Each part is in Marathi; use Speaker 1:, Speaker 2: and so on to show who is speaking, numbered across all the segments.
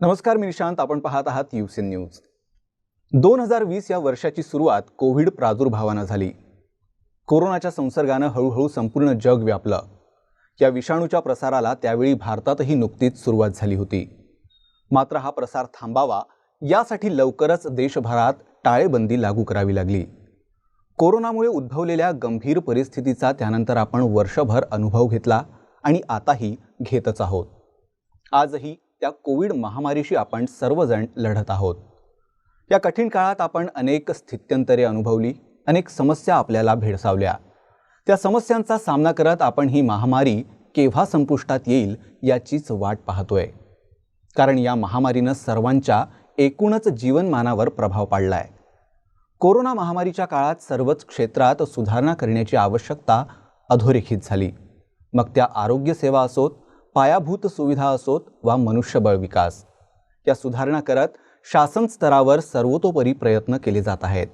Speaker 1: नमस्कार, मी निशांत. आपण पाहत आहात यूसीएन न्यूज. 2020 या वर्षाची सुरुवात कोविड प्रादुर्भावानं झाली. कोरोनाच्या संसर्गानं हळूहळू संपूर्ण जग व्यापलं. या विषाणूच्या प्रसाराला त्यावेळी भारतातही नुकतीच सुरुवात झाली होती. मात्र हा प्रसार थांबावा यासाठी लवकरच देशभरात टाळेबंदी लागू करावी लागली. कोरोनामुळे उद्भवलेल्या गंभीर परिस्थितीचा त्यानंतर आपण वर्षभर अनुभव घेतला आणि आताही घेतच आहोत. आजही त्या कोविड महामारीशी आपण सर्वजण लढत आहोत. या कठीण काळात आपण अनेक स्थित्यंतरे अनुभवली, अनेक समस्या आपल्याला भेडसावल्या. त्या समस्यांचा सामना करत आपण ही महामारी केव्हा संपुष्टात येईल याचीच वाट पाहतोय. कारण या महामारीनं सर्वांच्या एकूणच जीवनमानावर प्रभाव पाडलाय. कोरोना महामारीच्या काळात सर्वच क्षेत्रात सुधारणा करण्याची आवश्यकता अधोरेखित झाली. मग त्या आरोग्य सेवा असोत, पायाभूत सुविधा असोत वा मनुष्यबळ विकास, या सुधारणा करत शासन स्तरावर सर्वतोपरी प्रयत्न केले जात आहेत.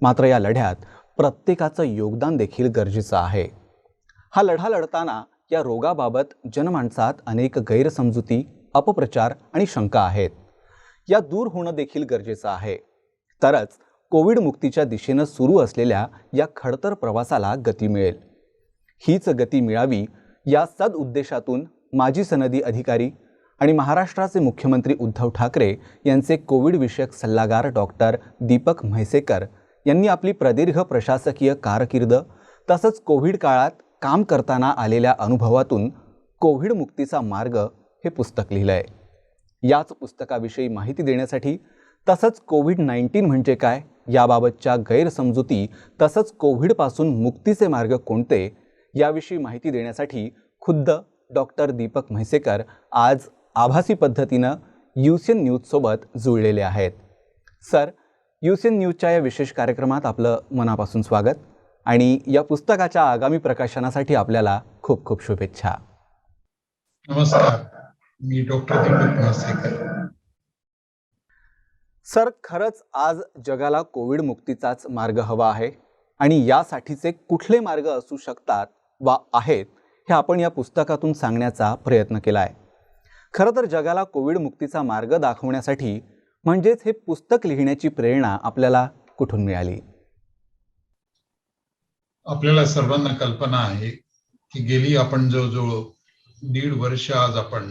Speaker 1: मात्र या लढ्यात प्रत्येकाचं योगदान देखील गरजेचं आहे. हा लढा लढताना या रोगाबाबत जनमानसात अनेक गैरसमजुती, अपप्रचार आणि शंका आहेत. या दूर होणं देखील गरजेचं आहे. तरच कोविड मुक्तीच्या दिशेनं सुरू असलेल्या या खडतर प्रवासाला गती मिळेल. हीच गती मिळावी या सदउद्देशातून माजी सनदी अधिकारी आणि महाराष्ट्राचे मुख्यमंत्री उद्धव ठाकरे यांचे कोविड विषयक सल्लागार डॉक्टर दीपक म्हैसेकर यांनी आपली प्रदीर्घ प्रशासकीय कारकीर्द तसंच कोविड काळात काम करताना आलेल्या अनुभवातून कोविड मुक्तीचा मार्ग हे पुस्तक लिहिलंय. याच पुस्तकाविषयी माहिती देण्यासाठी तसंच कोविड-19 म्हणजे काय याबाबतच्या गैरसमजुती तसंच कोविडपासून मुक्तीचे मार्ग कोणते याविषयी माहिती देण्यासाठी खुद्द डॉक्टर दीपक म्हैसेकर आज आभासी पद्धतीनं यूसीएन न्यूजसोबत जुळलेले आहेत. सर, यूसीएन न्यूजच्या या विशेष कार्यक्रमात आपलं मनापासून स्वागत आणि या पुस्तकाच्या आगामी प्रकाशनासाठी आपल्याला खूप खूप शुभेच्छा.
Speaker 2: नमस्कार, मी डॉक्टर दीपक म्हैसेकर.
Speaker 1: सर, खरंच आज जगाला कोविड मुक्तीचाच मार्ग हवा आहे आणि यासाठीचे कुठले मार्ग असू शकतात वा आहेत हे आपण या पुस्तकातून सांगण्याचा प्रयत्न केला आहे. खरं तर जगाला कोविड मुक्तीचा मार्ग दाखवण्यासाठी म्हणजेच हे पुस्तक लिहिण्याची प्रेरणा आपल्याला कुठून मिळाली?
Speaker 2: आपल्याला सर्वांना कल्पना आहे की गेली आपण जवळजवळ 1.5 वर्ष आज आपण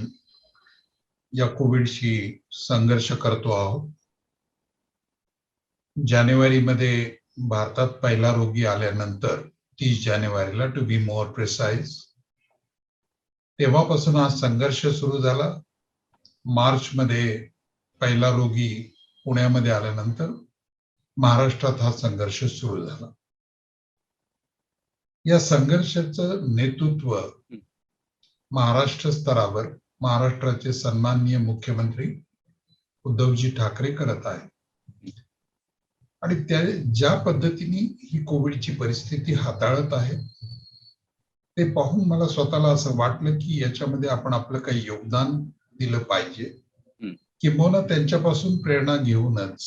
Speaker 2: या कोविडशी संघर्ष करतो आहोत. जानेवारीमध्ये भारतात पहिला रोगी आल्यानंतर 30 जानेवारीला टू बी मोर प्रिसाइज, तेव्हापासून हा संघर्ष सुरू झाला. मार्चमध्ये पहिला रोगी पुण्यामध्ये आल्यानंतर महाराष्ट्रात हा संघर्ष सुरू झाला. या संघर्षाचं नेतृत्व महाराष्ट्र स्तरावर महाराष्ट्राचे सन्माननीय मुख्यमंत्री उद्धवजी ठाकरे करत आहेत. आणि त्या ज्या पद्धतीने ही कोविडची परिस्थिती हाताळत आहे ते पाहून मला स्वतःला असं वाटलं की याच्यामध्ये आपण आपलं काही योगदान दिलं पाहिजे. किंबहुना त्यांच्यापासून प्रेरणा घेऊनच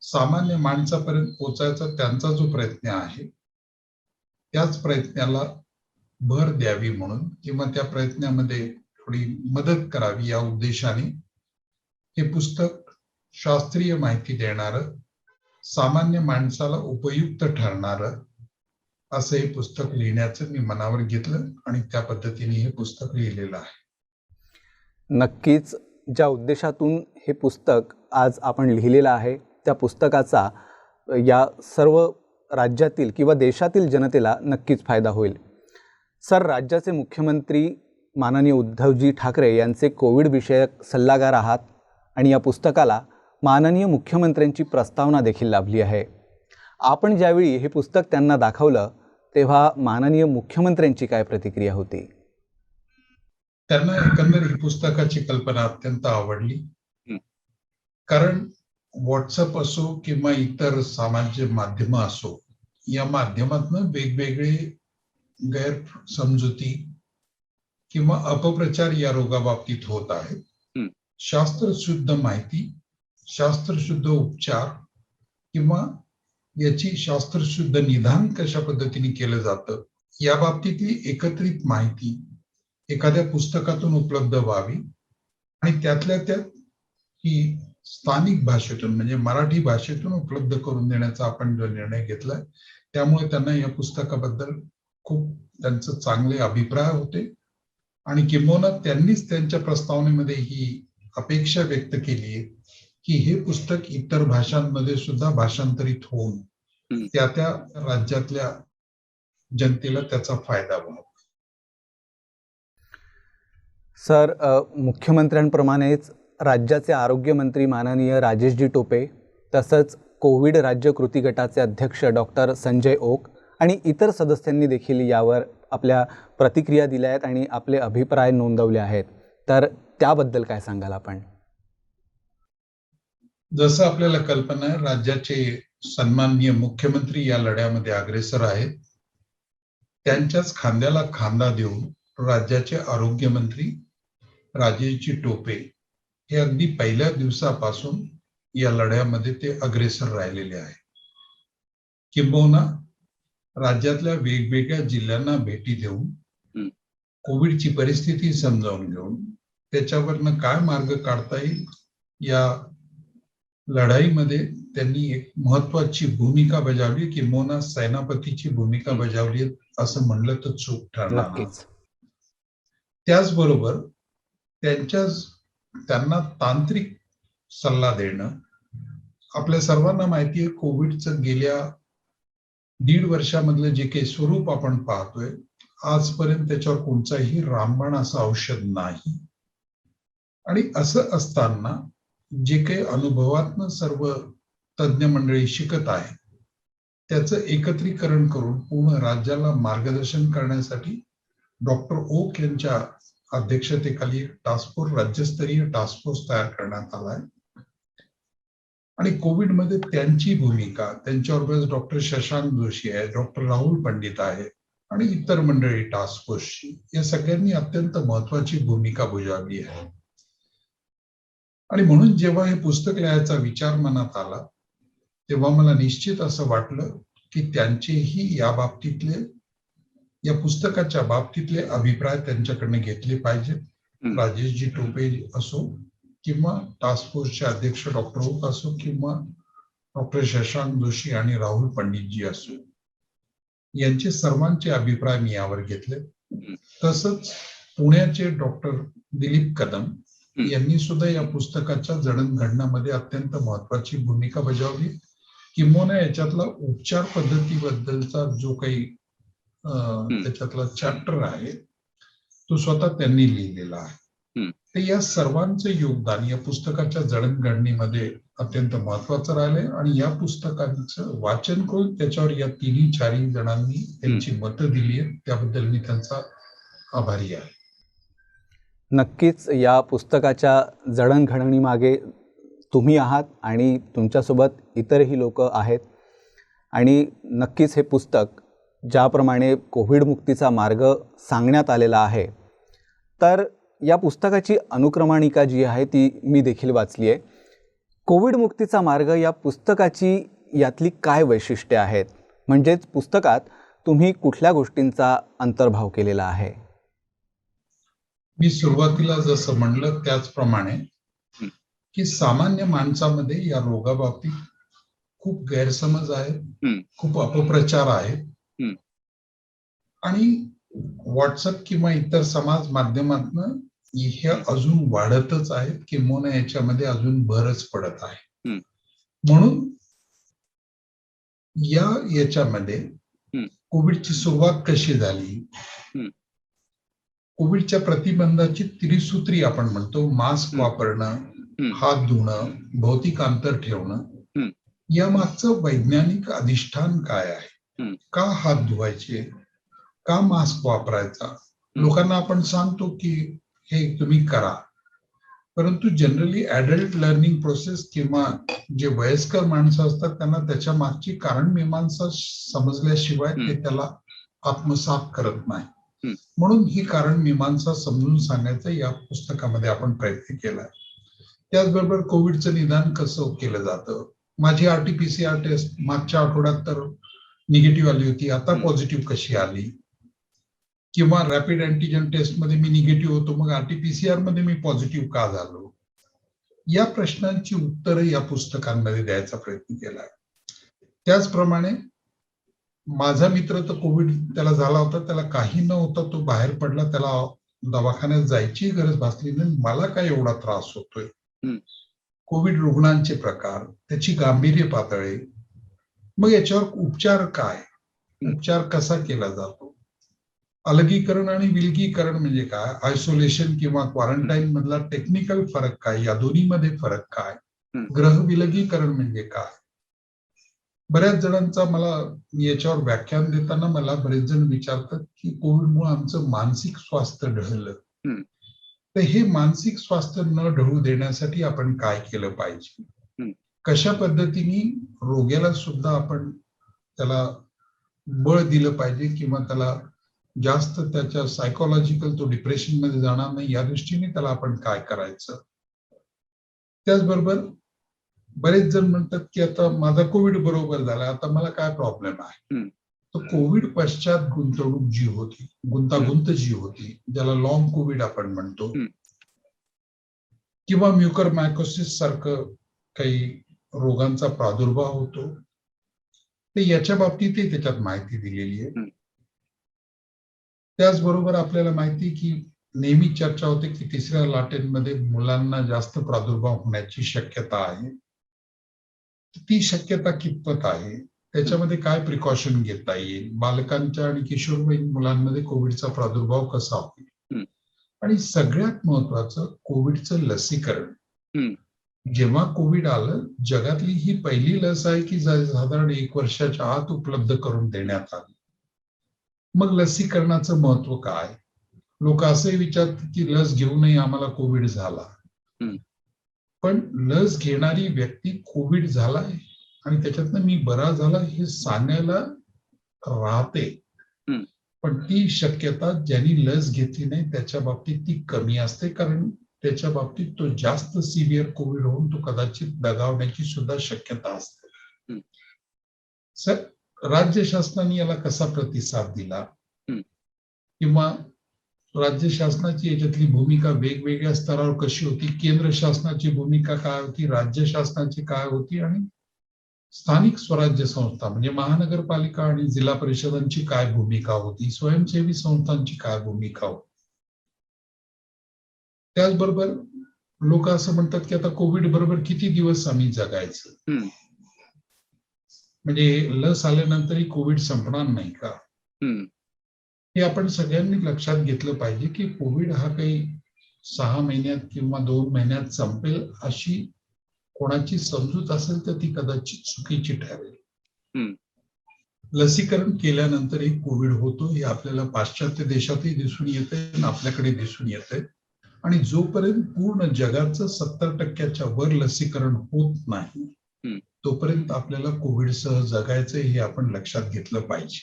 Speaker 2: सामान्य माणसापर्यंत पोहोचायचा त्यांचा जो प्रयत्न आहे त्याच प्रयत्नाला भर द्यावी म्हणून किंवा त्या प्रयत्नामध्ये थोडी मदत करावी या उद्देशाने हे पुस्तक शास्त्रीय माहिती देणारं, सामान्य माणसाला उपयुक्त ठरणारं असं हे पुस्तक लिहिण्याचं मी मनावर घेतलं आणि त्या पद्धतीने हे पुस्तक लिहिलेलं आहे.
Speaker 1: नक्कीच ज्या उद्देशातून हे पुस्तक आज आपण लिहिलेलं आहे त्या पुस्तकाचा या सर्व राज्यातील किंवा देशातील जनतेला नक्कीच फायदा होईल. सर, राज्याचे मुख्यमंत्री माननीय उद्धवजी ठाकरे यांचे कोविड विषयक सल्लागार आहात आणि या पुस्तकाला माननीय मुख्यमंत्र्यांची प्रस्तावना देखील लाभली आहे. आपण ज्यावेळी हे पुस्तक त्यांना दाखवलं तेव्हा माननीय मुख्यमंत्र्यांची काय प्रतिक्रिया होती?
Speaker 2: त्यांना एकंदर ही पुस्तकाची कल्पना अत्यंत आवडली. कारण व्हॉट्सअप असो किंवा इतर सामाजिक माध्यम असो या माध्यमातून वेगवेगळे गैरसमजुती किंवा अपप्रचार या रोगाबाबतीत होत आहेत. शास्त्रशुद्ध माहिती, शास्त्रशुद्ध उपचार किंवा याची शास्त्रशुद्ध निदान कशा पद्धतीने केलं जातं या बाबतीतली एकत्रित माहिती एखाद्या पुस्तकातून उपलब्ध व्हावी आणि त्यातल्या त्यात ही स्थानिक भाषेतून म्हणजे मराठी भाषेतून उपलब्ध करून देण्याचा आपण जो निर्णय घेतलाय, त्यामुळे त्यांना या पुस्तकाबद्दल खूप त्यांचे चांगले अभिप्राय होते आणि किंबहुना त्यांनीच त्यांच्या प्रस्तावनेमध्ये ही अपेक्षा व्यक्त केली आहे की हे पुस्तक इतर भाषांमध्ये सुद्धा भाषांतरित होऊन त्या त्या राज्यातल्या जनतेला त्याचा फायदा व्हावा.
Speaker 1: सर, मुख्यमंत्र्यांप्रमाणेच राज्याचे आरोग्यमंत्री माननीय राजेशजी टोपे, तसंच कोविड राज्य कृती गटाचे अध्यक्ष डॉक्टर संजय ओक आणि इतर सदस्यांनी देखील यावर आपल्या प्रतिक्रिया दिल्या आहेत आणि आपले अभिप्राय नोंदवले आहेत. तर त्याबद्दल काय सांगाल आपण?
Speaker 2: जसं आपल्याला कल्पना आहे, राज्याचे सन्माननीय मुख्यमंत्री या लढ्यामध्ये अग्रेसर आहेत. त्यांच्याच खांद्याला खांदा देऊन राज्याचे आरोग्यमंत्री राजेशजी टोपे हे अगदी पहिल्या दिवसापासून या लढ्यामध्ये ते अग्रेसर राहिलेले आहे. किंबहुना राज्यातल्या वेगवेगळ्या जिल्ह्यांना भेटी देऊन कोविडची परिस्थिती समजावून घेऊन त्याच्यावरनं काय मार्ग काढता येईल या लढाईमध्ये त्यांनी एक महत्वाची भूमिका बजावली, किंबहुना सेनापतीची भूमिका बजावली असं म्हणलं तर चूक ठरणार नाही.
Speaker 1: नक्कीच.
Speaker 2: त्याचबरोबर त्यांना तांत्रिक सल्ला देणं, आपल्या सर्वांना माहिती आहे कोविडचं गेल्या 1.5 वर्षामधलं जे काही स्वरूप आपण पाहतोय, आजपर्यंत त्याच्यावर कोणताही रामबाण असं औषध नाही. आणि असं असताना जे काही अनुभवातनं सर्व तज्ञ मंडळी शिकत आहे त्याचं एकत्रीकरण करून पूर्ण राज्याला मार्गदर्शन करण्यासाठी डॉक्टर ओक यांच्या अध्यक्षतेखाली टास्क फोर्स, राज्यस्तरीय टास्क फोर्स तयार करण्यात आलाय. आणि कोविडमध्ये त्यांची भूमिका, त्यांच्याबरोबर डॉक्टर शशांक जोशी आहे, डॉक्टर राहुल पंडित आहे आणि इतर मंडळी टास्क फोर्सची, या सगळ्यांनी अत्यंत महत्वाची भूमिका बजावली आहे. आणि म्हणून जेव्हा हे पुस्तक लिहायचा विचार मनात आला तेव्हा मला निश्चित असं वाटलं की त्यांचेही या बाबतीतले, या पुस्तकाच्या बाबतीतले अभिप्राय त्यांच्याकडनं घेतले पाहिजेत. राजेशजी टोपे असो किंवा टास्क फोर्सचे अध्यक्ष डॉक्टर ओक असो किंवा डॉक्टर शशांक जोशी आणि राहुल पंडितजी असो, यांचे सर्वांचे अभिप्राय मी यावर घेतले. तसंच पुण्याचे डॉक्टर दिलीप कदम यांनी सुद्धा या पुस्तकाच्या जडणघडणामध्ये अत्यंत महत्वाची भूमिका बजावली. किंबहुना याच्यातला उपचार पद्धतीबद्दलचा जो काही त्याच्यातला चॅप्टर आहे तो स्वतः त्यांनी लिहिलेला आहे. तर या सर्वांचं योगदान या पुस्तकाच्या जडणघडणीमध्ये अत्यंत महत्वाचं राहिलंय आणि या पुस्तकाचं वाचन करून त्याच्यावर या 3-4 जणांनी त्यांची मतं दिली आहेत, त्याबद्दल मी त्यांचा आभारी आहे.
Speaker 1: नक्कीच या पुस्तकाच्या जडणघडणीमागे तुम्ही आहात आणि तुमच्यासोबत इतरही लोक आहेत आणि नक्कीच हे पुस्तक ज्याप्रमाणे कोविडमुक्तीचा मार्ग सांगण्यात आलेला आहे, तर या पुस्तकाची अनुक्रमणिका जी आहे ती मी देखील वाचली आहे. कोविडमुक्तीचा मार्ग या पुस्तकाची यातली काय वैशिष्ट्ये आहेत, म्हणजेच पुस्तकात तुम्ही कुठल्या गोष्टींचा अंतर्भाव केलेला आहे?
Speaker 2: मी सुरुवातीला जसं म्हणलं त्याचप्रमाणे की सामान्य माणसामध्ये या रोगाबाबतीत खूप गैरसमज आहे, खूप अपप्रचार आहे आणि व्हॉट्सअप किंवा इतर समाज माध्यमातून हे अजून वाढतच आहेत, किंबहुना याच्यामध्ये अजून भरच पडत आहे. म्हणून याच्यामध्ये कोविडची सुरुवात कशी झाली, कोविडच्या प्रतिबंधाची त्रिसूत्री आपण म्हणतो, मास्क वापरणं, हात धुणं, भौतिक अंतर ठेवणं, या मागचं वैज्ञानिक अधिष्ठान काय आहे, का हात धुवायचे, का मास्क वापरायचा. लोकांना आपण सांगतो की हे तुम्ही करा, परंतु जनरली ऍडल्ट लर्निंग प्रोसेस किंवा जे वयस्कर माणसं असतात त्यांना त्याच्या मागची कारण मीमांसा समजल्याशिवाय ते त्याला आत्मसात करत नाही. म्हणून ही कारण मीमांसा समजून सांगायचं या पुस्तकामध्ये आपण प्रयत्न केलाय. त्याचबरोबर कोविडचं निदान कसं केलं जातं, माझी RT-PCR टेस्ट मागच्या आठवड्यात तर निगेटिव्ह आली होती, आता पॉझिटिव्ह कशी आली, किंवा रॅपिड अँटीजन टेस्ट मध्ये मी निगेटिव्ह होतो मग RT-PCR मध्ये मी पॉझिटिव्ह का झालो, या प्रश्नांची उत्तरं या पुस्तकांमध्ये द्यायचा प्रयत्न केला आहे. त्याचप्रमाणे माझा मित्र तर कोविड त्याला झाला होता, त्याला काही न होता तो बाहेर पडला, त्याला दवाखान्यात जायची गरज भासली नाही. मला काय एवढा त्रास होतोय? कोविड रुग्णांचे प्रकार, त्याची गांभीर्य पातळी, मग याच्यावर उपचार काय, उपचार कसा केला जातो, अलगीकरण आणि विलगीकरण म्हणजे काय, आयसोलेशन किंवा क्वारंटाईन मधला टेक्निकल फरक काय, या दोन्हीमध्ये फरक काय, गृह विलगीकरण म्हणजे काय. बऱ्याच जणांचा मला याच्यावर व्याख्यान देताना मला बरेच जण विचारतात की कोविडमुळे आमचं मानसिक स्वास्थ्य ढळलं. तर हे मानसिक स्वास्थ्य न ढळू देण्यासाठी आपण काय केलं पाहिजे, कशा पद्धतीने रोग्याला सुद्धा आपण त्याला बळ दिलं पाहिजे किंवा त्याला जास्त त्याच्या सायकोलॉजिकल तो डिप्रेशन मध्ये जाणार नाही या दृष्टीने त्याला आपण काय करायचं. त्याचबरोबर बरेच जण म्हणतात की आता माझा कोविड बरोबर झाला, आता मला काय प्रॉब्लेम आहे. तर कोविड पश्चात गुंतवणूक जी होती, गुंतागुंत जी होती, ज्याला लॉंग कोविड आपण म्हणतो, किंवा म्युकर मायकोसिस सारखं काही रोगांचा प्रादुर्भाव होतो, तर याच्या बाबतीतही त्याच्यात माहिती दिलेली आहे. त्याचबरोबर आपल्याला माहिती की नेहमी चर्चा होते की तिसऱ्या लाटेमध्ये मुलांना जास्त प्रादुर्भाव होण्याची शक्यता आहे. ती शक्यता कितपत आहे, त्याच्यामध्ये काय प्रिकॉशन घेता येईल, बालकांच्या आणि किशोरवयीन मुलांमध्ये कोविडचा प्रादुर्भाव कसा होईल, आणि सगळ्यात महत्वाचं कोविडचं लसीकरण. जेव्हा कोविड आलं, जगातली ही पहिली लस आहे की साधारण 1 वर्षाच्या आत उपलब्ध करून देण्यात आली. मग लसीकरणाचं महत्व काय. लोक असे विचारतात की लस घेऊ नये, आम्हाला कोविड झाला. पण लस घेणारी व्यक्ती कोविड झालाय आणि त्याच्यातनं मी बरा झाला हे सांगायला राहते, पण ती शक्यता ज्यांनी लस घेतली नाही त्याच्या बाबतीत ती कमी असते, कारण त्याच्या बाबतीत तो जास्त सिव्हिअर कोविड होऊन तो कदाचित दगावण्याची सुद्धा शक्यता असते. सर, राज्य शासनाने याला कसा प्रतिसाद दिला किंवा राज्य शासनाची याच्यातली भूमिका वेगवेगळ्या स्तरावर कशी होती, केंद्र शासनाची भूमिका काय होती, राज्य शासनाची काय होती, आणि स्थानिक स्वराज्य संस्था म्हणजे महानगरपालिका आणि जिल्हा परिषदांची काय भूमिका होती, स्वयंसेवी संस्थांची काय भूमिका होती. त्याचबरोबर लोक असं म्हणतात की आता कोविड बरोबर किती दिवस आम्ही जगायचं, म्हणजे लस आल्यानंतरही कोविड संपणार नाही का. हे आपण सगळ्यांनी लक्षात घेतलं पाहिजे की कोविड हा काही 6 महिन्यात किंवा 2 महिन्यात संपेल अशी कोणाची समजूत असेल तर ती कदाचित चुकीची ठरेल. लसीकरण केल्यानंतरही कोविड होतो हे आपल्याला पाश्चात्य देशातही दिसून येते आणि आपल्याकडे दिसून येते, आणि जोपर्यंत पूर्ण जगाचं 70% वर लसीकरण होत नाही तोपर्यंत आपल्याला कोविडसह जगायचं हे आपण लक्षात घेतलं पाहिजे.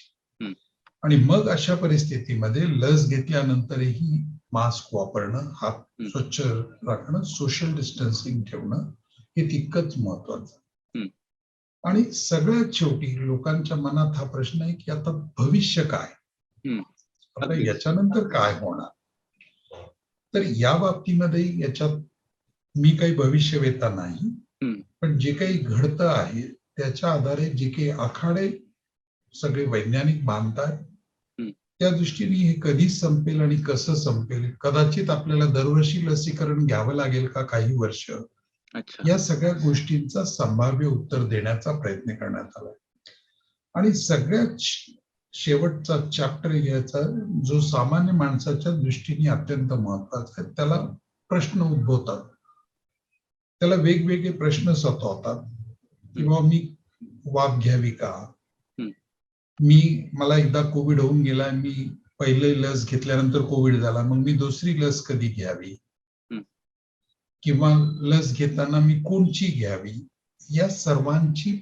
Speaker 2: आणि मग अशा परिस्थितीमध्ये लस घेतल्यानंतरही मास्क वापरणं, हात स्वच्छ राखणं, सोशल डिस्टन्सिंग ठेवणं हे तितकंच महत्वाचं. आणि सगळ्यात शेवटी लोकांच्या मनात हा प्रश्न आहे की आता भविष्य काय, आता याच्यानंतर काय होणार. तर या बाबतीमध्ये याच्यात मी काही भविष्यवेत्ता नाही, पण जे काही घडतं आहे त्याच्या आधारे जे काही आखाडे सगळे वैज्ञानिक मानतात त्या दृष्टीने हे कधी संपेल आणि कसं संपेल, कदाचित आपल्याला दरवर्षी लसीकरण घ्यावं लागेल का काही वर्ष, या सगळ्या गोष्टींचा संभाव्य उत्तर देण्याचा प्रयत्न करण्यात आला. आणि सगळ्यात शेवटचा चॅप्टर घ्यायचा जो सामान्य माणसाच्या दृष्टीने अत्यंत महत्वाचा आहे. त्याला प्रश्न उद्भवतात, त्याला वेगवेगळे प्रश्न सतावतात किंवा मी वाफ घ्यावी का, मला एकदा कोविड होऊन गेला, मी पहिले लस घेतल्यानंतर कोविड झाला, मग मी दुसरी लस कधी घ्यावी, किंवा लस घेताना मी कोणची घ्यावी, या सर्वांची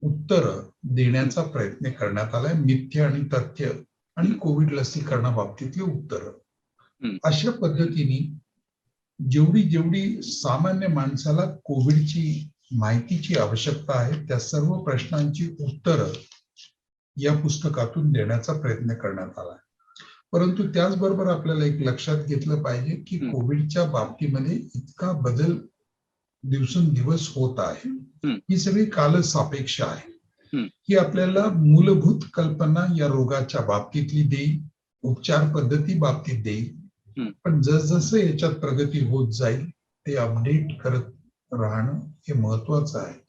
Speaker 2: उत्तर देण्याचा प्रयत्न करण्यात आलाय. मिथ्य आणि तथ्य आणि कोविड लसीकरणाबाबतीतली उत्तर. अशा पद्धतीने जेवढी जेवढी सामान्य माणसाला कोविडची माहितीची आवश्यकता आहे त्या सर्व प्रश्नांची उत्तरं या पुस्तकातून देण्याचा प्रयत्न करण्यात आला. परंतु त्याचबरोबर आपल्याला एक लक्षात घेतलं पाहिजे की कोविडच्या बाबतीमध्ये इतका बदल दिवसेंदिवस होत आहे
Speaker 3: हम्म.
Speaker 2: ही सगळी कालसापेक्ष आहे.
Speaker 3: हम्म.
Speaker 2: ही आपल्याला मूलभूत कल्पना या रोगाच्या बाबतीतली देईल, उपचार पद्धती बाबतीत देईल.
Speaker 3: हम्म.
Speaker 2: पण जसजसं याच्यात प्रगती होत जाईल ते अपडेट करत राहणं हे महत्वाचं आहे.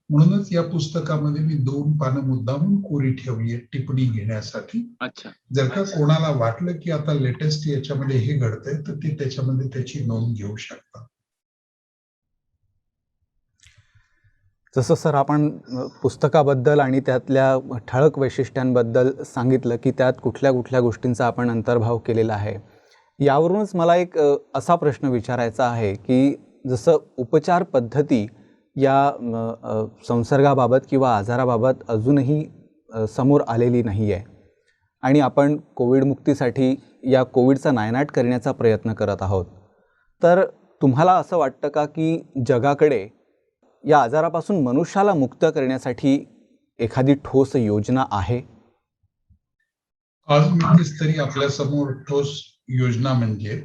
Speaker 2: म्हणूनच या पुस्तकामध्ये मी 2 पानं मुद्दामून कोरी ठेवली आहेत टिप्पणी घेण्यासाठी.
Speaker 3: अच्छा.
Speaker 2: जर का कोणाला वाटलं की आता लेटेस्ट याच्यामध्ये हे घडतंय तर ते त्याच्यामध्ये त्याची नोंद घेऊ शकतात.
Speaker 1: जसं सर आपण पुस्तकाबद्दल आणि त्यातल्या ठळक वैशिष्ट्यांबद्दल सांगितलं की त्यात कुठल्या कुठल्या गोष्टींचा आपण अंतर्भाव केलेला आहे. यावरूनच मला एक असा प्रश्न विचारायचा आहे की जसं उपचार पद्धती या संसर्गाबाबत किंवा आजाराबाबत अजूनही समोर आलेली नाही आहे आणि आपण कोविडमुक्तीसाठी या कोविडचा नायनाट करण्याचा प्रयत्न करत आहोत. तर तुम्हाला असं वाटतं का की जगाकडे या आजारापासून मनुष्याला मुक्त करण्यासाठी एखादी ठोस योजना आहे?
Speaker 2: आज मिळतेच तरी आपल्या समोर ठोस योजना म्हणजे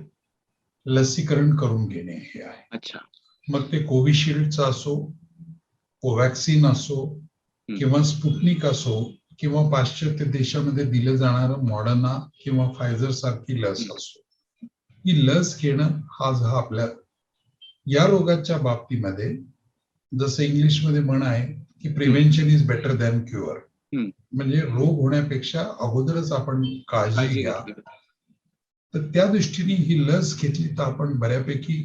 Speaker 2: लसीकरण करून घेणे हे आहे.
Speaker 3: अच्छा.
Speaker 2: मग ते कोविशिल्डचं असो, कोवॅक्सिन असो किंवा स्पुटनिक असो किंवा पाश्चात्य देशामध्ये दिलं जाणारं मॉडर्ना किंवा फायझर सारखी लस असो, ही लस घेणं हा आपल्या या रोगाच्या बाबतीमध्ये जसं इंग्लिशमध्ये म्हण आहे की prevention is better than cure. म्हणजे रोग होण्यापेक्षा अगोदरच आपण काळजी घ्या. तर त्या दृष्टीने ही लस घेतली तर आपण बऱ्यापैकी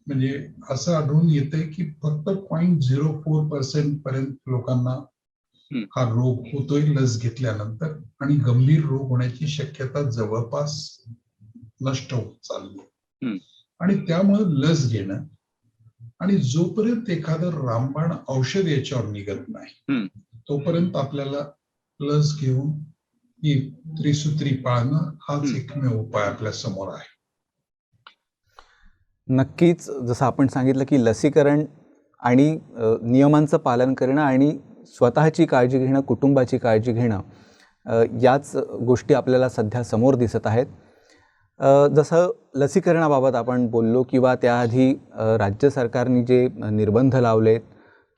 Speaker 2: म्हणजे असं आढळून येतंय की फक्त 0.04% पर्यंत लोकांना हा रोग होतोय लस घेतल्यानंतर आणि गंभीर रोग होण्याची शक्यता जवळपास नष्ट होत चालली. आणि त्यामुळे लस घेणं आणि जोपर्यंत एखादं रामबाण औषध याच्यावर निघत नाही तोपर्यंत आपल्याला लस घेऊन ही त्रिसूत्री पाळणं हाच एकमेव उपाय आपल्या समोर आहे.
Speaker 1: नक्कीच जसं आपण सांगितलं की लसीकरण आणि नियमांचं पालन करणं आणि स्वतःची काळजी घेणं, कुटुंबाची काळजी घेणं याच गोष्टी आपल्याला सध्या समोर दिसत आहेत. जसं लसीकरणाबाबत आपण बोललो किंवा त्याआधी राज्य सरकारने जे निर्बंध लावलेत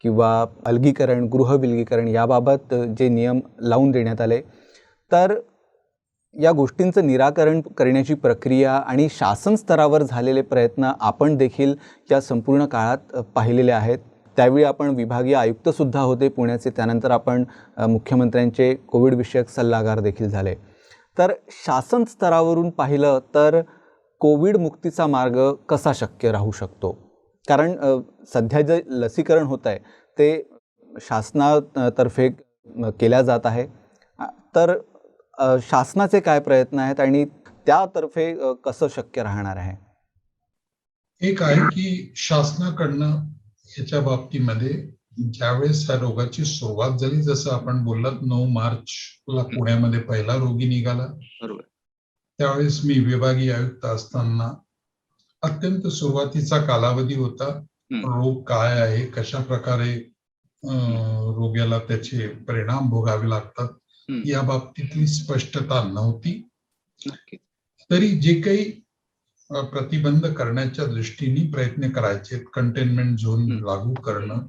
Speaker 1: किंवा अलगीकरण, गृहविलगीकरण याबाबत जे नियम लावून देण्यात आले, तर या गोष्टींचं निराकरण करण्याची प्रक्रिया आणि शासन स्तरावर झालेले प्रयत्न आपण देखील या संपूर्ण काळात पाहिलेले आहेत. त्यावेळी आपण विभागीय आयुक्तसुद्धा होते पुण्याचे, त्यानंतर आपण मुख्यमंत्र्यांचे कोविड विषयक सल्लागार देखील झाले. तर शासन स्तरावरून पाहिलं तर कोविड मुक्तीचा मार्ग कसा शक्य राहू शकतो? कारण सध्या जे लसीकरण होत आहे ते शासनातर्फे केल्या जात आहे. तर शासनाचे काय प्रयत्न आहेत आणि त्यातर्फे कसं शक्य राहणार आहे?
Speaker 2: एक आहे की शासनाकडनं याच्या बाबतीमध्ये ज्यावेळेस ह्या रोगाची सुरुवात झाली, जसं आपण बोललात 9 मार्चला पुण्यामध्ये पहिला रोगी निघाला.
Speaker 3: बरोबर. त्यावेळेस
Speaker 2: मी विभागीय आयुक्त असताना अत्यंत सुरुवातीचा कालावधी होता. रोग काय आहे, कशा प्रकारे रोग्याला त्याचे परिणाम भोगावे लागतात या बाबतीतली स्पष्टता नव्हती. तरी जे काही प्रतिबंध करण्याच्या दृष्टीने प्रयत्न करायचे, कंटेनमेंट झोन लागू करणं,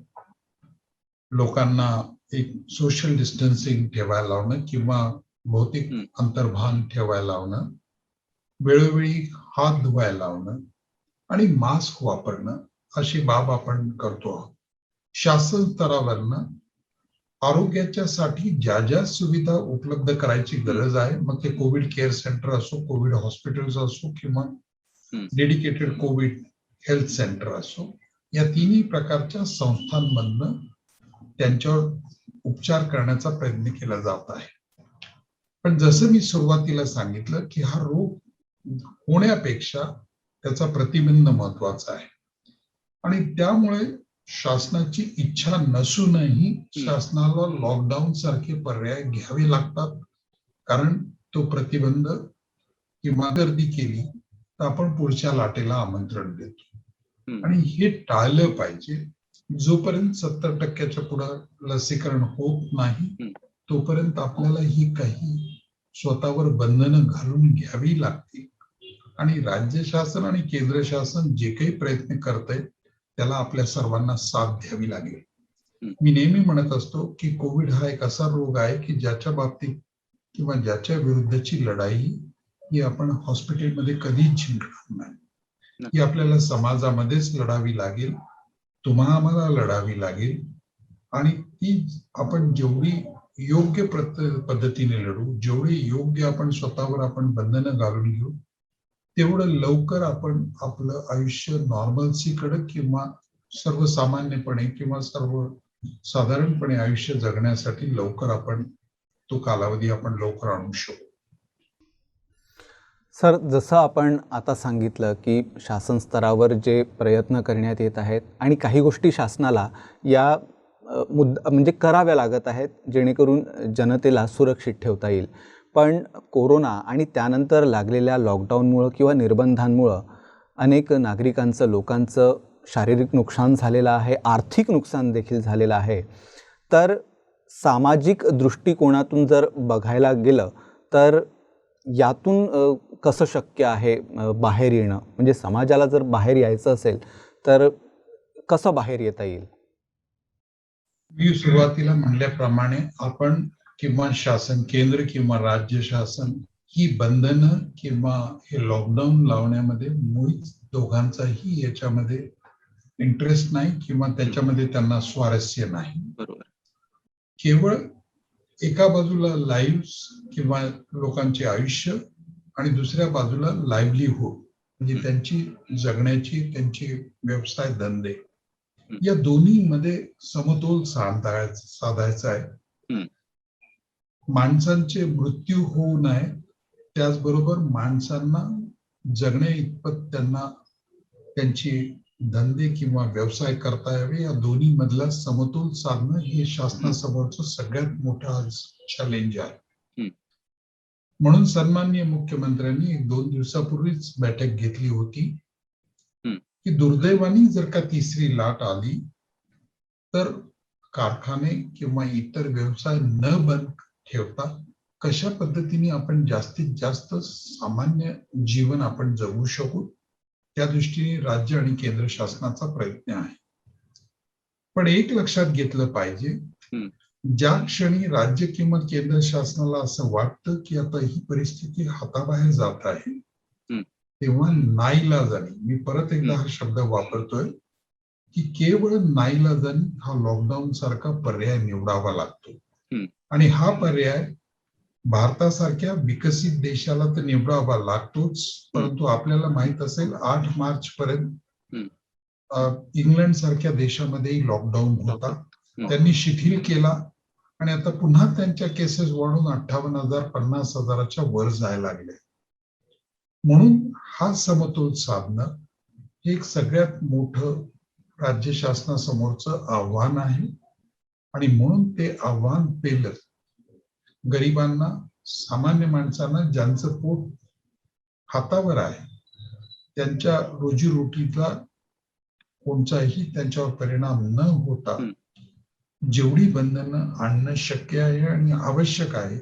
Speaker 2: लोकांना एक सोशल डिस्टन्सिंग ठेवायला लावणं किंवा भौतिक अंतर्भान ठेवायला लावणं, वेळोवेळी हात धुवायला लावणं आणि मास्क वापरणं अशी बाब आपण करतो आहोत. शासन स्तरावरनं आरोग्याच्या साठी ज्या ज्या सुविधा उपलब्ध करायची गरज आहे, मग ते कोविड केअर सेंटर असो, कोविड हॉस्पिटल्स असो किंवा डेडिकेटेड कोविड हेल्थ सेंटर असो, या तिन्ही प्रकारच्या संस्थांमधनं त्यांच्यावर उपचार करण्याचा प्रयत्न केला जात आहे. पण जसं मी सुरुवातीला सांगितलं की हा रोग होण्यापेक्षा त्याचा प्रतिबंध महत्वाचा आहे आणि त्यामुळे शासनाची इच्छा नसूनही शासनाला लॉकडाऊन सारखे पर्याय घ्यावे लागतात. कारण तो प्रतिबंध किंवा गर्दी केली तर आपण पुढच्या लाटेला आमंत्रण देतो आणि हे टाळलं पाहिजे. जोपर्यंत 70% पुढे लसीकरण होत नाही तोपर्यंत आपल्याला ही काही स्वतःवर बंधनं घालून घ्यावी लागतील आणि राज्य शासन आणि केंद्र शासन जे काही प्रयत्न करतंय त्याला आपल्या सर्वांना साथ द्यावी लागेल.
Speaker 3: हं.
Speaker 2: मी नेहमी म्हणत असतो की कोविड हा एक असा रोग आहे की ज्याच्या बाबतीत किंवा ज्याच्या विरुद्धची लढाई ही आपण हॉस्पिटलमध्ये कधीच जिंकणार नाही. ही आपल्याला समाजामध्येच लढावी लागेल, तुम्हा आम्हाला लढावी लागेल आणि ती आपण जेवढी योग्य पद्धतीने लढू, जेवढे योग्य आपण स्वतःवर आपण बंधनं घालून घेऊ, तेवढं लवकर आपण आपलं आयुष्य नॉर्मल्सीकडे किंवा सर्वसामान्यपणे किंवा साधारणपणे आयुष्य जगण्यासाठी लवकर आपण तो कालावधी आपण लवकर आणू शकू.
Speaker 1: सर, जसं आपण आता सांगितलं की शासन स्तरावर जे प्रयत्न करण्यात येत आहेत आणि काही गोष्टी शासनाला या म्हणजे कराव्या लागत आहेत जेणेकरून जनतेला सुरक्षित ठेवता येईल. पण कोरोना आणि त्यानंतर लागलेल्या लॉकडाऊनमुळं किंवा निर्बंधांमुळं अनेक नागरिकांचं, लोकांचं शारीरिक नुकसान झालेलं आहे, आर्थिक नुकसान देखील झालेलं आहे. तर सामाजिक दृष्टिकोनातून जर बघायला गेलं तर यातून कसं शक्य आहे बाहेर येणं? म्हणजे समाजाला जर बाहेर यायचं असेल तर कसं बाहेर येता येईल?
Speaker 2: मी सुरुवातीला म्हणल्याप्रमाणे आपण किंवा शासन, केंद्र किंवा राज्य शासन ही बंधनं किंवा हे लॉकडाऊन लावण्यामध्ये मुळीच दोघांचाही याच्यामध्ये इंटरेस्ट नाही किंवा त्याच्यामध्ये त्यांना स्वारस्य नाही.
Speaker 3: बरोबर.
Speaker 2: केवळ एका बाजूला लाईव्ह किंवा लोकांचे आयुष्य आणि दुसऱ्या बाजूला लाईव्हलीहूड म्हणजे त्यांची जगण्याची, त्यांची व्यवसाय धंदे, या दोन्ही मध्ये समतोल साधायचा आहे. माणसांचे मृत्यू होऊ नये, त्याचबरोबर माणसांना जगण्या इतपत त्यांना त्यांची धंदे किंवा व्यवसाय करता यावे, या दोन्ही मधला समतोल साधणं हे शासनासमोरचं सगळ्यात मोठं चॅलेंज आहे. म्हणून सन्माननीय मुख्यमंत्र्यांनी 2 दिवसापूर्वीच बैठक घेतली होती की दुर्दैवाने जर का तिसरी लाट आली तर कारखाने किंवा इतर व्यवसाय न बंद ठेवता कशा पद्धतीने आपण जास्तीत जास्त सामान्य जीवन आपण जगू शकू, त्या दृष्टीने राज्य आणि केंद्र शासनाचा प्रयत्न आहे. पण एक लक्षात घेतलं पाहिजे, ज्या क्षणी राज्य किंवा केंद्र शासनाला असं वाटतं की आता ही परिस्थिती हाताबाहेर जात आहे, तेव्हा नाईलाजाने, मी परत एकदा हा शब्द वापरतोय की केवळ नाईलाजाने हा लॉकडाऊन सारखा पर्याय निवडावा लागतो. आणि हा पर्याय भारतासारख्या विकसित देशाला तर निवडावा लागतोच, परंतु आपल्याला माहित असेल 8 मार्च पर्यंत इंग्लंड सारख्या देशामध्येही लॉकडाऊन होता, त्यांनी शिथिल केला आणि आता पुन्हा त्यांच्या केसेस वाढून 58,000 50,000च्या वर जायला लागले. म्हणून हा समतोल साधणं हे एक सगळ्यात मोठं राज्य शासनासमोरचं आव्हान आहे आणि म्हणून ते आव्हान पेलत गरिबांना, सामान्य माणसांना ज्यांचं पोट हातावर आहे, त्यांच्या रोजीरोटीचा कोणताही त्यांच्यावर परिणाम न होता जेवढी बंधनं आणणं शक्य आहे आणि आवश्यक आहे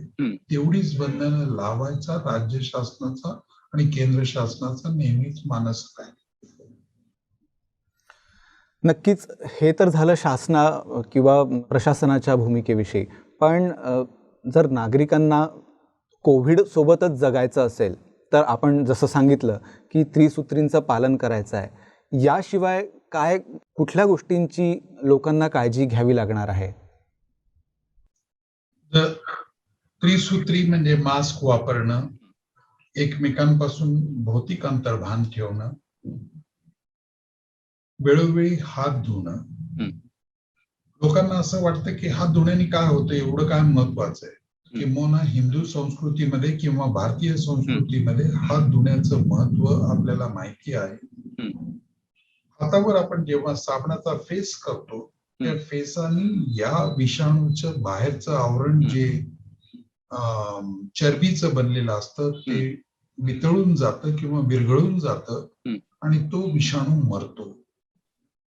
Speaker 2: तेवढीच बंधनं लावायचा राज्य शासनाचा आणि केंद्र शासनाचा नेहमीच मानस आहे.
Speaker 1: नक्कीच हे तर झालं शासना किंवा प्रशासनाच्या भूमिकेविषयी. पण जर नागरिकांना कोविड सोबतच जगायचं असेल तर आपण जसं सांगितलं की त्रिसूत्रींचं पालन करायचं आहे. याशिवाय काय कुठल्या गोष्टींची लोकांना काळजी घ्यावी लागणार आहे?
Speaker 2: त्रिसूत्री म्हणजे मास्क वापरणं, एकमेकांपासून भौतिक अंतर भान ठेवणं, वेळोवेळी हात धुणं. लोकांना असं वाटतं की हात धुण्याने काय होतं, एवढं काय महत्वाचं आहे. किंवा हिंदू संस्कृतीमध्ये किंवा भारतीय संस्कृतीमध्ये हात धुण्याचं महत्व आपल्याला माहिती आहे. हातावर आपण जेव्हा साबणाचा फेस करतो त्या फेसाने या विषाणूचं बाहेरचं आवरण जे चरबीचं बनलेलं असतं ते वितळून जातं किंवा विरघळून जातं आणि तो विषाणू मरतो.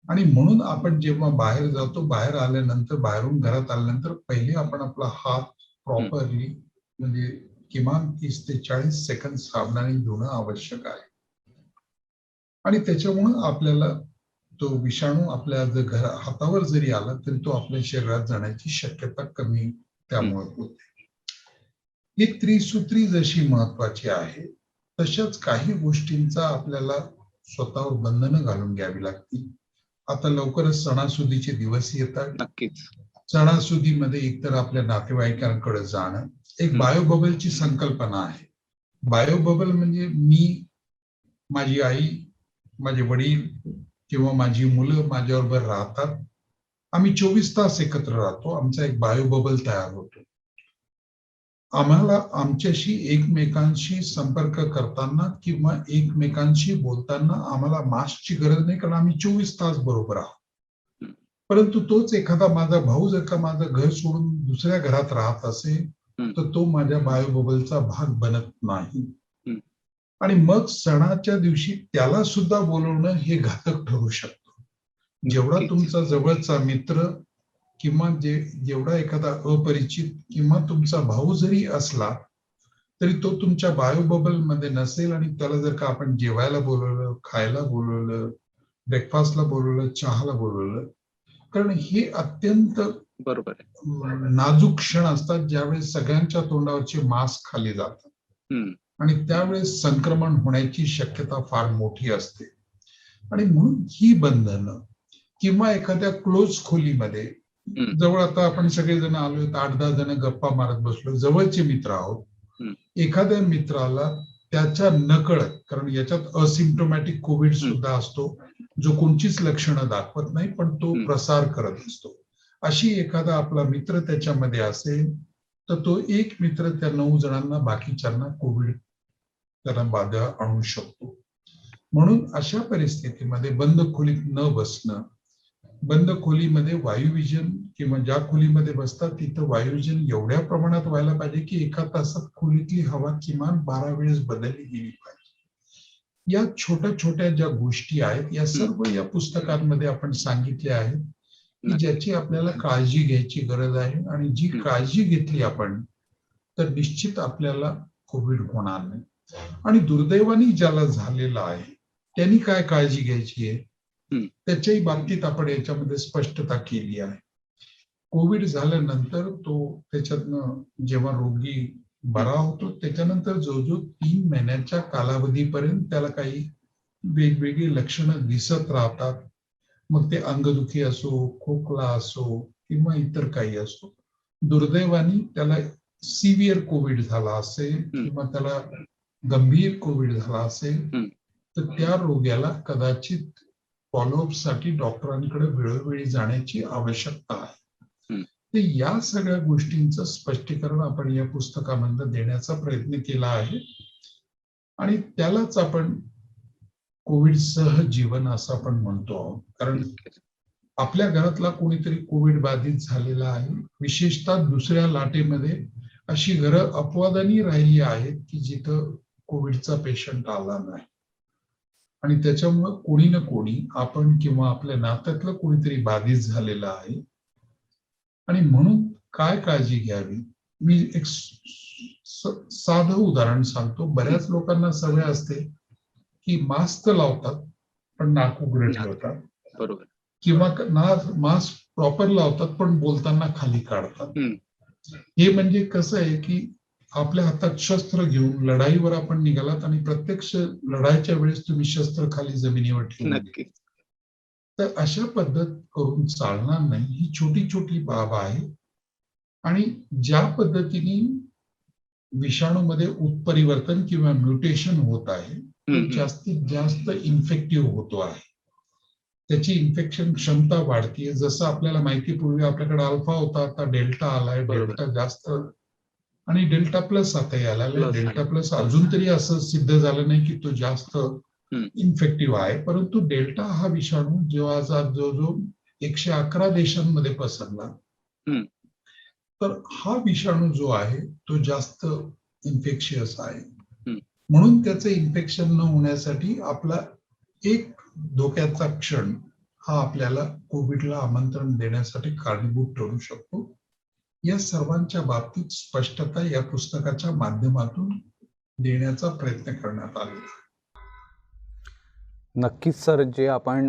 Speaker 2: आणि म्हणून आपण जेव्हा बाहेर जातो, बाहेर आल्यानंतर, बाहेरून घरात आल्यानंतर पहिले आपण आपला हात प्रॉपरली म्हणजे किमान 30 ते 40 सेकंद साबणाने धुणं आवश्यक आहे. आणि त्याच्यामुळे आपल्याला तो विषाणू आपल्या जर हातावर जरी आला तरी तो आपल्या शरीरात जाण्याची शक्यता कमी त्यामुळे होते. ही त्रिसूत्री जशी महत्वाची आहे तशाच काही गोष्टींचा आपल्याला स्वतःवर बंधनं घालून घ्यावी लागतील. आता लवकरच सणासुदीचे दिवस येतात.
Speaker 3: नक्कीच.
Speaker 2: सणासुदीमध्ये एकतर आपल्या नातेवाईकांकडे जाणं, एक बायोबबलची संकल्पना आहे. बायोबबल म्हणजे मी, माझी आई, माझे वडील किंवा माझी मुलं माझ्याबरोबर राहतात. आम्ही 24 तास एकत्र राहतो. आमचा एक बायोबबल तयार होतो. आम्हाला आमच्याशी एकमेकांशी संपर्क करताना किंवा एकमेकांशी बोलताना आम्हाला मास्कची गरज नाही, कारण आम्ही 24 तास बरोबर आहोत. परंतु तोच एखादा माझा भाऊ जर का माझं घर सोडून दुसऱ्या घरात राहत असेल तर तो माझ्या बायोबबलचा भाग बनत नाही. आणि मग सणाच्या दिवशी त्याला सुद्धा बोलवणं हे घातक ठरू शकतं. जेवढा तुमचा जवळचा मित्र किंवा जेवढा एखादा अपरिचित किंवा तुमचा भाऊ जरी असला तरी तो तुमच्या बायोबबल मध्ये नसेल आणि त्याला जर का आपण जेवायला बोलवलं, खायला बोलवलं, ब्रेकफास्टला बोलवलं, चहाला बोलवलं, कारण हे अत्यंत
Speaker 3: बरोबर आहे.
Speaker 2: नाजूक क्षण असतात ज्यावेळेस सगळ्यांच्या तोंडावरचे मास्क खाली जातात आणि त्यावेळेस संक्रमण होण्याची शक्यता फार मोठी असते. आणि म्हणून ही बंधनं किंवा एखाद्या क्लोज खोलीमध्ये जवळ आता आपण सगळेजण आलोय, 8-10 जण गप्पा मारत बसलो, जवळचे मित्र आहोत. एखाद्या मित्राला त्याच्या नकळत, कारण याच्यात असिम्प्टोमॅटिक कोविड सुद्धा असतो जो कोणतीच लक्षणं दाखवत नाही पण तो प्रसार करत असतो. अशी एखादा आपला मित्र त्याच्यामध्ये असेल तर तो एक मित्र त्या 9 जणांना, बाकीच्यांना कोविड त्याला बाधा आणू शकतो. म्हणून अशा परिस्थितीमध्ये बंद खोलीत न बसणं, बंद खोलीमध्ये वायुविजन किंवा ज्या खोलीमध्ये बसतात तिथं वायुविजन एवढ्या प्रमाणात व्हायला पाहिजे की एका तासात खोलीतली हवा किमान 12 वेळेस बदलली गेली पाहिजे. या छोट्या छोट्या ज्या गोष्टी आहेत या सर्व या पुस्तकांमध्ये आपण सांगितल्या आहेत की ज्याची आपल्याला काळजी घ्यायची गरज आहे आणि जी काळजी घेतली आपण तर निश्चित आपल्याला कोविड होणार नाही. आणि दुर्दैवाने ज्याला झालेला आहे त्यांनी काय काळजी घ्यायची आहे त्याच्याही बाबतीत आपण याच्यामध्ये स्पष्टता केली आहे. कोविड झाल्यानंतर तो त्याच्यातनं जेव्हा रोगी बरा होतो त्याच्यानंतर जवळजवळ 3 महिन्याच्या कालावधीपर्यंत त्याला काही वेगवेगळी लक्षणं दिसत राहतात. मग ते अंगदुखी असो, खोकला असो किंवा इतर काही असो. दुर्दैवाने त्याला सिव्हिअर कोविड झाला असेल किंवा त्याला गंभीर कोविड झाला असेल तर त्या रोग्याला कदाचित फॉलोअप साठी डॉक्टरांकडे वेळोवेळी जाण्याची आवश्यकता आहे. तर या सगळ्या गोष्टींचं स्पष्टीकरण आपण या पुस्तकामध्ये देण्याचा प्रयत्न केला आहे आणि त्यालाच आपण कोविड सह जीवन असं आपण म्हणतो आहोत. कारण आपल्या घरातला कोणीतरी कोविड बाधित झालेला आहे. विशेषतः दुसऱ्या लाटेमध्ये अशी घरं अपवादाने राहिली आहेत की जिथं कोविडचा पेशंट आला नाही आणि त्याच्यामुळे कोणी ना कोणी आपण किंवा आपल्या नात्यातलं कोणीतरी बाधित झालेलं आहे. आणि म्हणून काय काळजी घ्यावी, मी एक साधं उदाहरण सांगतो. बऱ्याच लोकांना सवय असते की मास्क लावतात पण नाक उघडं ठेवतात,
Speaker 3: बरोबर,
Speaker 2: किंवा मास्क प्रॉपर लावतात पण बोलताना खाली काढतात. हे म्हणजे कसं आहे की आपल्या हातात शस्त्र घेऊन लढाईवर आपण निघालात आणि प्रत्यक्ष लढाईच्या वेळेस तुम्ही शस्त्र खाली जमिनीवर ठेवून तर अशा पद्धत करून चालणार नाही. ही छोटी छोटी बाब आहे आणि ज्या पद्धतीने विषाणूमध्ये उत्परिवर्तन किंवा म्युटेशन होत आहे तो जास्तीत जास्त इन्फेक्टिव्ह होतो आहे. त्याची इन्फेक्शन क्षमता वाढतीये. जसं आपल्याला माहिती, पूर्वी आपल्याकडे अल्फा होता, आता डेल्टा आलाय. डेल्टा जास्त आणि डेल्टा प्लस आता यायला. डेल्टा प्लस अजून तरी असं सिद्ध झालं नाही की तो जास्त इन्फेक्टिव्ह आहे, परंतु डेल्टा हा विषाणू जेव्हा जो 111 देशांमध्ये पसरला तर हा विषाणू जो आहे तो जास्त इन्फेक्शियस आहे. म्हणून त्याचं इन्फेक्शन न होण्यासाठी आपला एक धोक्याचा क्षण हा आपल्याला कोविडला आमंत्रण देण्यासाठी कारणीभूत ठरू शकतो. या सर्वांच्या बाबतीत स्पष्टता या पुस्तकाच्या माध्यमातून देण्याचा प्रयत्न करण्यात आलेला.
Speaker 1: नक्कीच सर, जे आपण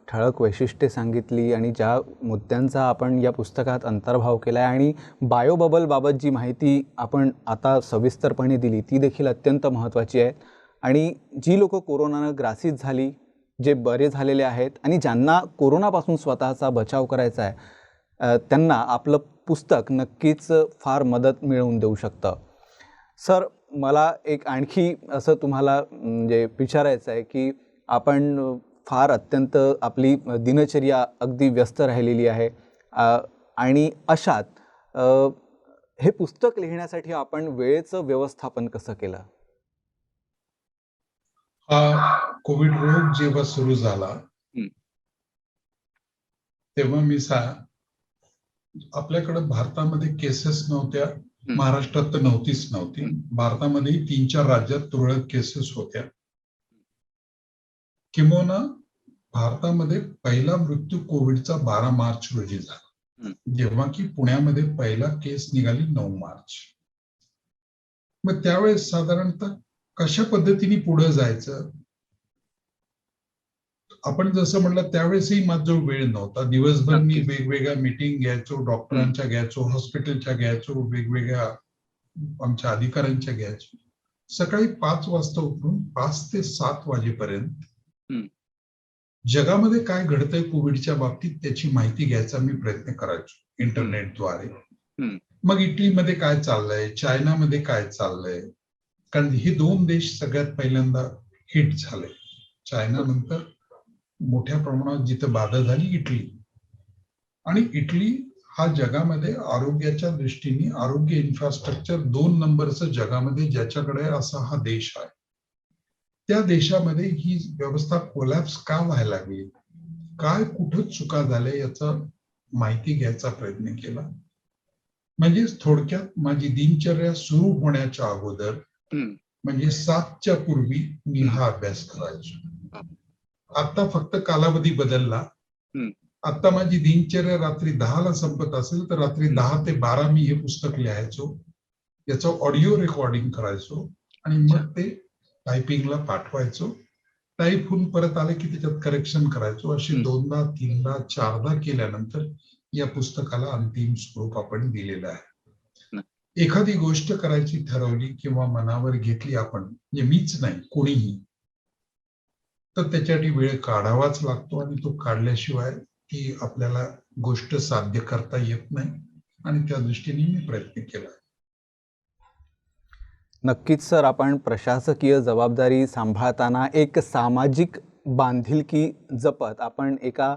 Speaker 1: ठळक वैशिष्ट्ये सांगितली आणि ज्या मुद्द्यांचा आपण या पुस्तकात अंतर्भाव केला आहे आणि बायोबबलबाबत जी माहिती आपण आता सविस्तरपणे दिली ती देखील अत्यंत महत्त्वाची आहे. आणि जी लोकं कोरोनानं ग्रासित झाली, जे बरे झालेले आहेत आणि ज्यांना कोरोनापासून स्वतःचा बचाव करायचा आहे, त्यांना आपलं पुस्तक नक्कीच फार मदत मिळवून देऊ शकतं. सर, मला एक आणखी असं तुम्हाला म्हणजे विचारायचं आहे की आपण फार अत्यंत आपली दिनचर्या अगदी व्यस्त राहिलेली आहे, आणि अशात हे पुस्तक लिहिण्यासाठी आपण वेळेचं व्यवस्थापन कसं केलं?
Speaker 2: हा कोविड रोग जेव्हा सुरू झाला
Speaker 3: हं.
Speaker 2: तेव्हा आपल्याकडे भारतामध्ये केसेस नव्हत्या. महाराष्ट्रात तर नव्हती. भारतामध्ये 3-4 राज्यात तुरळक केसेस होत्या. किंबहुना भारतामध्ये पहिला मृत्यू कोविडचा 12 मार्च रोजी झाला, जेव्हा की पुण्यामध्ये पहिला केस निघाली 9 मार्च. मग त्यावेळेस साधारणतः कशा पद्धतीने पुढे जायचं, आपण जसं म्हणलं त्यावेळेसही माझा वेळ नव्हता. दिवसभर मी वेगवेगळ्या मीटिंग घ्यायचो, डॉक्टरांच्या घ्यायचो, हॉस्पिटलच्या घ्यायचो, वेगवेगळ्या आमच्या अधिकाऱ्यांच्या घ्यायचो. सकाळी 5 वाजता उठून 5 ते 7 वाजेपर्यंत जगामध्ये काय घडतंय कोविडच्या बाबतीत त्याची माहिती घ्यायचा मी प्रयत्न करायचो इंटरनेटद्वारे. मग इटलीमध्ये काय चाललंय, चायनामध्ये काय चाललंय, कारण हे 2 देश सगळ्यात पहिल्यांदा हिट झाले. चायना नंतर मोठ्या प्रमाणात जिथे बाधा झाली इटली. आणि इटली हा जगामध्ये आरोग्याच्या दृष्टीने आरोग्य इन्फ्रास्ट्रक्चर 2 नंबरचं जगामध्ये ज्याच्याकडे असा हा देश आहे. त्या देशामध्ये ही व्यवस्था कोलॅप्स का व्हायला लागली, काय कुठं चुका झाल्या याचा माहिती घ्यायचा प्रयत्न केला. म्हणजे थोडक्यात माझी दिनचर्या सुरू होण्याच्या अगोदर म्हणजे 7च्या पूर्वी मी हा अभ्यास करायचो. आता फक्त कालावधी बदलला. आता माझी दिनचर्या रात्री 10ला संपत असेल तर रात्री 10 ते 12 मी हे पुस्तक लिहायचो, याचं ऑडिओ रेकॉर्डिंग करायचो आणि मग ते टायपिंगला पाठवायचो. टाईप होऊन परत आले की त्याच्यात करेक्शन करायचो. अशी 2दा 3दा 4दा केल्यानंतर या पुस्तकाला अंतिम स्वरूप आपण दिलेलं आहे. एखादी गोष्ट करायची ठरवली किंवा मनावर घेतली आपण, म्हणजे मीच नाही कोणीही, तर त्याच्यासाठी वेळ काढावाच लागतो आणि तो काढल्याशिवाय ती आपल्याला गोष्ट साध्य करता येत नाही. आणि त्या दृष्टीने मी प्रयत्न केला.
Speaker 1: नक्कीच सर, आपण प्रशासकीय जबाबदारी सांभाळताना एक सामाजिक बांधिलकी जपत आपण एका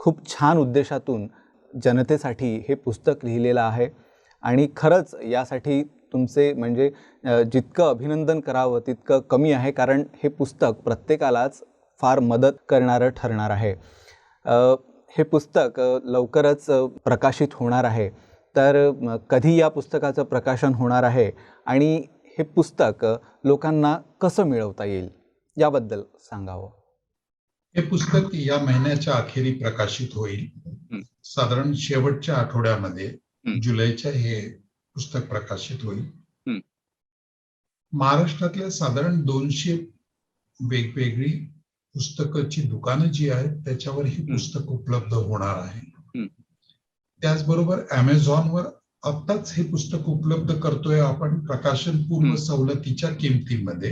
Speaker 1: खूप छान उद्देशातून जनतेसाठी हे पुस्तक लिहिलेलं आहे. आणि खरंच यासाठी तुमचे म्हणजे जितकं अभिनंदन करावं तितकं कमी आहे, कारण हे पुस्तक प्रत्येकालाच फार मदत करणारं ठरणार आहे. हे पुस्तक लवकरच प्रकाशित होणार आहे. तर कधी या पुस्तकाचं प्रकाशन होणार आहे आणि हे पुस्तक लोकांना कसं मिळवता येईल याबद्दल सांगावं.
Speaker 2: हे पुस्तक या महिन्याच्या अखेरी प्रकाशित होईल. साधारण शेवटच्या आठवड्यामध्ये जुलैच्या हे पुस्तक प्रकाशित होईल. महाराष्ट्रातल्या साधारण 200 वेगवेगळी पुस्तकाची दुकानं जी आहेत त्याच्यावर ही पुस्तक उपलब्ध होणार आहे. त्याचबरोबर Amazonवर आत्ताच हे पुस्तक उपलब्ध करतोय आपण प्रकाशन पूर्व सवलतीच्या किमतीमध्ये.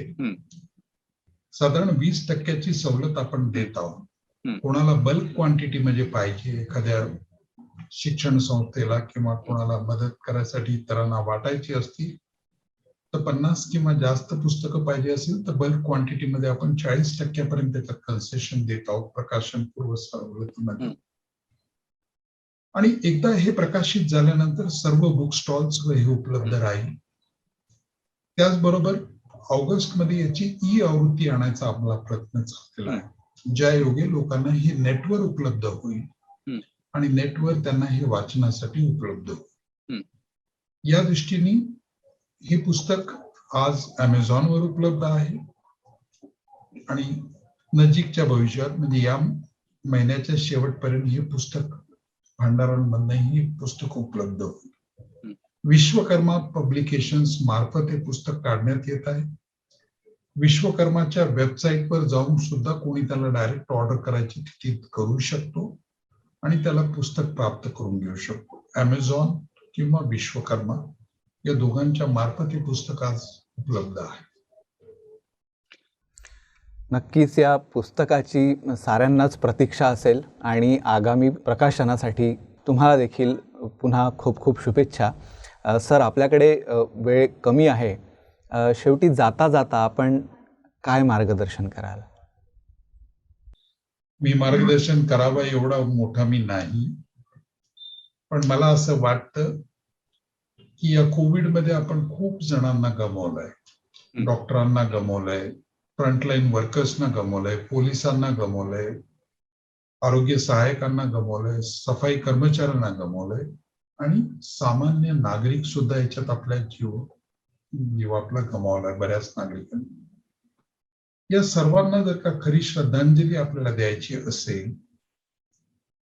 Speaker 2: साधारण 20% सवलत आपण देत आहोत. कोणाला बल्क क्वांटिटी म्हणजे पाहिजे, एखाद्या शिक्षण संस्थेला किंवा कोणाला मदत करायसाठी इतरांना वाटायची असतील तर 50 किंवा जास्त पुस्तकं पाहिजे असेल तर बल्क क्वांटिटीमध्ये आपण 40% पर्यंत त्याचं कन्सेशन देत आहोत प्रकाशन पूर्व सवलतीमध्ये. आणि एकदा हे प्रकाशित झाल्यानंतर सर्व बुक स्टॉल्सवर हे उपलब्ध राहील. त्याचबरोबर ऑगस्टमध्ये याची ई आवृत्ती आणायचा आपला प्रयत्न चाललेला आहे, ज्या योगे लोकांना हे नेटवर उपलब्ध होईल आणि नेटवर त्यांना हे वाचनासाठी उपलब्ध होईल. या दृष्टीने हे पुस्तक आज Amazonवर उपलब्ध आहे आणि नजीकच्या भविष्यात म्हणजे या महिन्याच्या शेवटपर्यंत हे पुस्तक भांडारांमधूनही पुस्तक उपलब्ध होईल. विश्वकर्मा पब्लिकेशन्स मार्फत हे पुस्तक काढण्यात येत आहे. विश्वकर्माच्या वेबसाईटवर जाऊन सुद्धा कोणी त्याला डायरेक्ट ऑर्डर करायची तिथे करू शकतो आणि त्याला पुस्तक प्राप्त करून घेऊ शकतो. Amazon किंवा विश्वकर्मा या दोघांच्या मार्फत हे पुस्तक आज उपलब्ध आहे.
Speaker 1: नक्कीच या पुस्तकाची साऱ्यांनाच प्रतीक्षा असेल आणि आगामी प्रकाशनासाठी तुम्हाला देखील पुन्हा खूप खूप शुभेच्छा. सर, आपल्याकडे वेळ कमी आहे. शेवटी जाता जाता आपण काय मार्गदर्शन कराल?
Speaker 2: मी मार्गदर्शन करावं एवढा मोठा मी नाही, पण मला असं वाटतं की या कोविडमध्ये आपण खूप जणांना गमावलंय. डॉक्टरांना गमावलंय, फ्रंटलाईन वर्कर्सना गमावलंय, पोलिसांना गमावलंय, आरोग्य सहायकांना गमावलंय, सफाई कर्मचाऱ्यांना गमावलंय आणि सामान्य नागरिक सुद्धा याच्यात आपला जीव आपला गमावलाय बऱ्याच नागरिकांनी. या सर्वांना जर का खरी श्रद्धांजली आपल्याला द्यायची असेल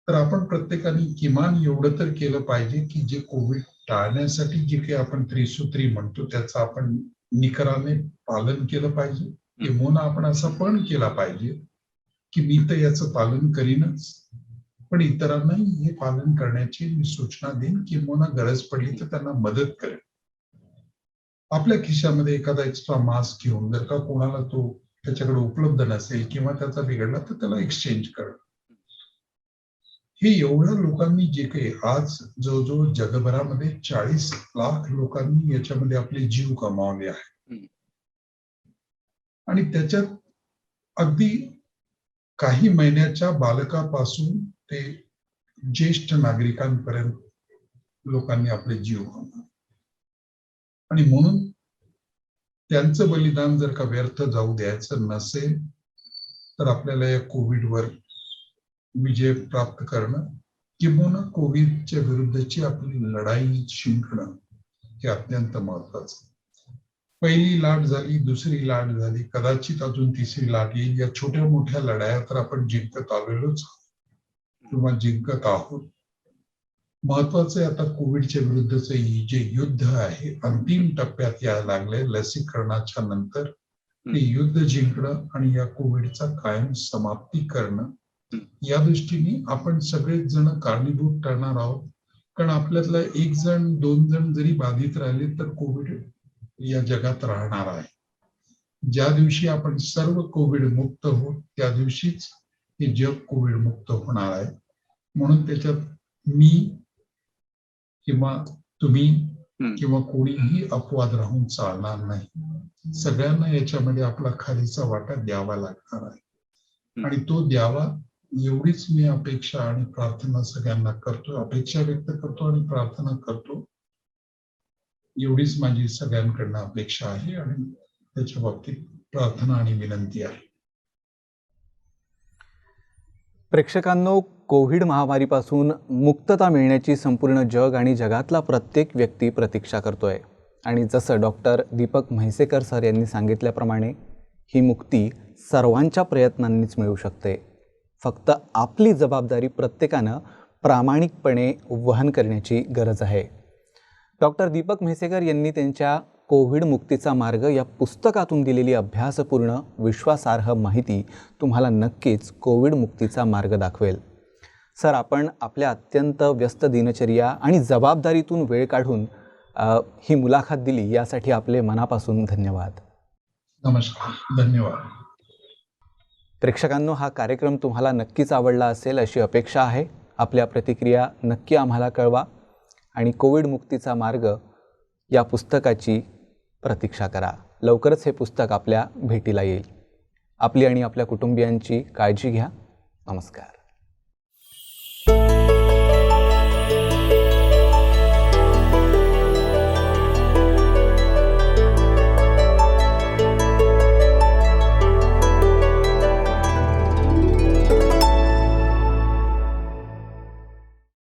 Speaker 2: तर आपण प्रत्येकाने किमान एवढं तर केलं पाहिजे की जे कोविड टाळण्यासाठी जे काही आपण त्रिसूत्री म्हणतो त्याचं आपण निकराने पालन केलं पाहिजे. किंवा आपण असा पण केला पाहिजे की मी तर याचं पालन करीनच, पण इतरांनाही हे पालन करण्याची मी सूचना देईन किंवा गरज पडली तर त्यांना मदत करेन. आपल्या खिशामध्ये एखादा एक्स्ट्रा मास्क घेऊन जर का कोणाला तो त्याच्याकडे उपलब्ध नसेल किंवा त्याचा बिघडला तर त्याला एक्सचेंज करणं. हे एवढ्या लोकांनी जे काही आज जवळजवळ जगभरामध्ये 40 लाख लोकांनी याच्यामध्ये आपले जीव गमावले आहेत आणि त्याच्यात अगदी काही महिन्याच्या बालकापासून ते ज्येष्ठ नागरिकांपर्यंत लोकांनी आपले जीव गमावले आणि म्हणून त्यांचं बलिदान जर का व्यर्थ जाऊ द्यायचं नसेल तर आपल्याला या कोविडवर विजय प्राप्त करणं किंवा कोविडच्या विरुद्धची आपली लढाई जिंकणं हे अत्यंत महत्वाचं. पहिली लाट झाली, दुसरी लाट झाली, कदाचित अजून तिसरी लाट येईल. या छोट्या मोठ्या लढाया तर आपण जिंकत आलेलोच किंवा जिंकत आहोत. महत्वाचं आहे आता कोविडच्या विरुद्धचं जे युद्ध आहे अंतिम टप्प्यात यायला लागलंय. लसीकरणाच्या नंतर ते युद्ध जिंकणं आणि या कोविडचा कायम समाप्ती करणं या दृष्टीने आपण सगळेच जण कारणीभूत ठरणार आहोत. कारण आपल्यातला एक जण 2 जण जरी बाधित राहिले तर कोविड या जगात राहणार आहे. ज्या दिवशी आपण सर्व कोविड मुक्त होऊ त्या दिवशीच हे जग कोविड मुक्त होणार आहे. म्हणून त्याच्यात मी किंवा तुम्ही किंवा कोणीही अपवाद राहून चालणार नाही. सगळ्यांना याच्यामध्ये आपला खालीचा वाटा द्यावा लागणार आहे आणि तो द्यावा एवढीच मी अपेक्षा आणि प्रार्थना सगळ्यांना करतो. अपेक्षा व्यक्त करतो आणि प्रार्थना करतो. एवढीच माझी सगळ्यांकडनं अपेक्षा आहे आणि त्याच्या बाबतीत प्रार्थना आणि विनंती आहे.
Speaker 1: प्रेक्षकांनो, कोविड महामारीपासून मुक्तता मिळण्याची संपूर्ण जग आणि जगातला प्रत्येक व्यक्ती प्रतीक्षा करतोय आणि जसं डॉक्टर दीपक म्हैसेकर सर यांनी सांगितल्याप्रमाणे ही मुक्ती सर्वांच्या प्रयत्नांनीच मिळू शकते. फक्त आपली जबाबदारी प्रत्येकानं प्रामाणिकपणे वहन करण्याची गरज आहे. डॉक्टर दीपक म्हैसेकर यांनी त्यांच्या कोविड मुक्तीचा मार्ग या पुस्तकातून दिलेली अभ्यासपूर्ण विश्वासार्ह माहिती तुम्हाला नक्कीच कोविड मुक्तीचा मार्ग दाखवेल. सर, आपण आपल्या अत्यंत व्यस्त दिनचर्या आणि जबाबदारीतून वेळ काढून ही मुलाखत दिली यासाठी आपले मनापासून धन्यवाद.
Speaker 2: नमस्कार, धन्यवाद.
Speaker 1: प्रेक्षकांनो, हा कार्यक्रम तुम्हाला नक्कीच आवडला असेल अशी अपेक्षा आहे. आपल्या प्रतिक्रिया नक्की आम्हाला कळवा आणि कोविड मुक्तीचा मार्ग या पुस्तकाची प्रतीक्षा करा. लवकरच हे पुस्तक आपल्या भेटीला येईल. आपली आणि आपल्या कुटुंबियांची काळजी घ्या. नमस्कार.